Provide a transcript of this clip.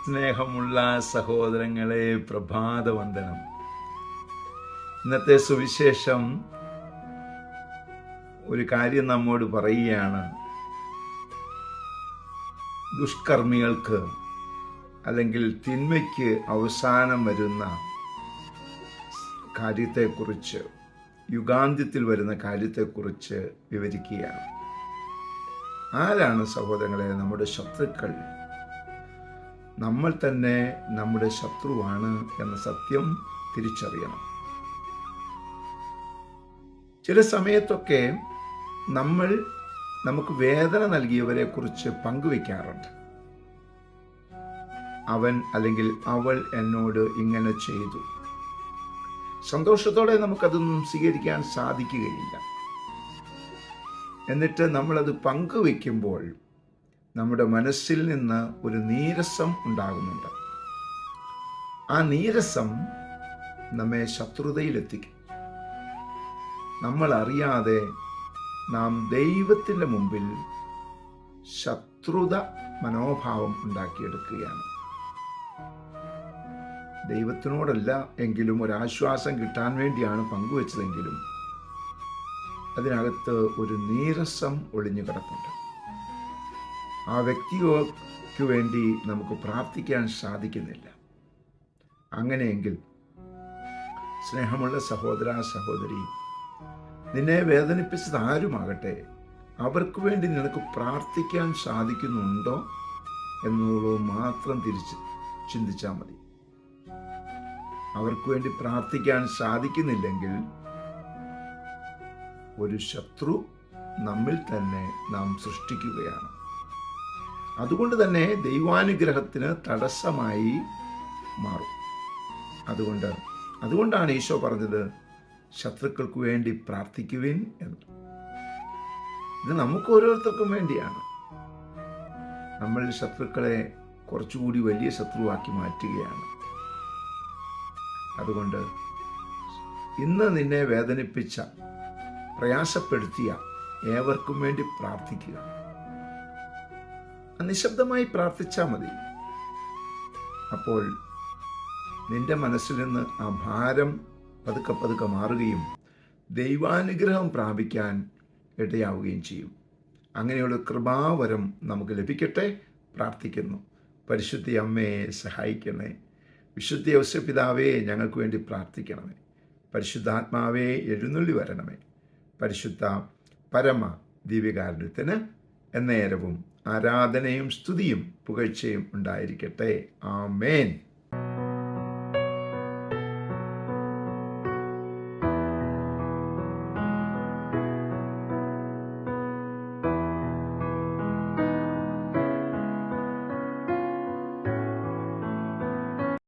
സ്നേഹമുള്ള സഹോദരങ്ങളെ, പ്രഭാതവന്ദനം. ഇന്നത്തെ സുവിശേഷം ഒരു കാര്യം നമ്മോട് പറയുകയാണ്. ദുഷ്കർമ്മികൾക്ക് അല്ലെങ്കിൽ തിന്മയ്ക്ക് അവസാനം വരുന്ന കാര്യത്തെക്കുറിച്ച്, യുഗാന്ത്യത്തിൽ വരുന്ന കാര്യത്തെക്കുറിച്ച് വിവരിക്കുകയാണ്. ആരാണ് സഹോദരങ്ങളെ നമ്മുടെ ശത്രുക്കൾ? നമ്മൾ തന്നെ നമ്മുടെ ശത്രുവാണ് എന്ന സത്യം തിരിച്ചറിയണം. ചില സമയത്തൊക്കെ നമുക്ക് വേദന നൽകിയവരെ കുറിച്ച് പങ്കുവെക്കാറുണ്ട്. അവൻ അല്ലെങ്കിൽ അവൾ എന്നോട് ഇങ്ങനെ ചെയ്തു. സന്തോഷത്തോടെ നമുക്കതൊന്നും സ്വീകരിക്കാൻ സാധിക്കുകയില്ല. എന്നിട്ട് നമ്മളത് പങ്കുവെക്കുമ്പോൾ നമ്മുടെ മനസ്സിൽ നിന്ന് ഒരു നീരസം ഉണ്ടാകുന്നുണ്ട്. ആ നീരസം നമ്മെ ശത്രുതയിലെത്തിക്കും. നമ്മൾ അറിയാതെ നാം ദൈവത്തിൻ്റെ മുമ്പിൽ ശത്രുത മനോഭാവം ഉണ്ടാക്കിയെടുക്കുകയാണ്. ദൈവത്തിനോടല്ല എങ്കിലും ഒരാശ്വാസം കിട്ടാൻ വേണ്ടിയാണ് പങ്കുവെച്ചതെങ്കിലും അതിനകത്ത് ഒരു നീരസം ഒളിഞ്ഞു കിടപ്പുണ്ട്. ആ വ്യക്തിക്ക് വേണ്ടി നമുക്ക് പ്രാർത്ഥിക്കാൻ സാധിക്കുന്നില്ല. അങ്ങനെയെങ്കിൽ സ്നേഹമുള്ള സഹോദര സഹോദരി, നിന്നെ വേദനിപ്പിച്ചത് ആരുമാകട്ടെ, അവർക്ക് വേണ്ടി നിനക്ക് പ്രാർത്ഥിക്കാൻ സാധിക്കുന്നുണ്ടോ എന്നുള്ളത് മാത്രം ചിന്തിച്ചാൽ മതി. അവർക്ക് വേണ്ടി പ്രാർത്ഥിക്കാൻ സാധിക്കുന്നില്ലെങ്കിൽ ഒരു ശത്രു നമ്മിൽ തന്നെ നാം സൃഷ്ടിക്കുകയാണ്. അതുകൊണ്ട് തന്നെ ദൈവാനുഗ്രഹത്തിന് തടസ്സമായി മാറും. അതുകൊണ്ടാണ് ഈശോ പറഞ്ഞത്, ശത്രുക്കൾക്ക് വേണ്ടി പ്രാർത്ഥിക്കുവിൻ എന്ന്. ഇത് നമുക്ക് ഓരോരുത്തർക്കും വേണ്ടിയാണ്. നമ്മൾ ശത്രുക്കളെ കുറച്ചുകൂടി വലിയ ശത്രുവാക്കി മാറ്റുകയാണ്. അതുകൊണ്ട് ഇന്ന് നിന്നെ വേദനിപ്പിച്ച, പ്രയാസപ്പെടുത്തിയ ഏവർക്കും വേണ്ടി പ്രാർത്ഥിക്കുക. നിശബ്ദമായി പ്രാർത്ഥിച്ചാൽ മതി. അപ്പോൾ നിന്റെ മനസ്സിൽ നിന്ന് ആ ഭാരം പതുക്കെ പതുക്കെ മാറുകയും ദൈവാനുഗ്രഹം പ്രാപിക്കാൻ ഇടയാവുകയും ചെയ്യും. അങ്ങനെയുള്ള കൃപാവരം നമുക്ക് ലഭിക്കട്ടെ. പ്രാർത്ഥിക്കുന്നു. പരിശുദ്ധ അമ്മയെ സഹായിക്കണേ. വിശുദ്ധ ഔസേപ്പിതാവേ, ഞങ്ങൾക്ക് വേണ്ടി പ്രാർത്ഥിക്കണമേ. പരിശുദ്ധാത്മാവേ, എഴുന്നള്ളി വരണമേ. പരിശുദ്ധ പരമ ദിവ്യകാരുണ്യത്തിന് എന്നേരവും ആരാധനയും സ്തുതിയും പുകഴ്ചയും ഉണ്ടായിരിക്കട്ടെ. ആമേൻ.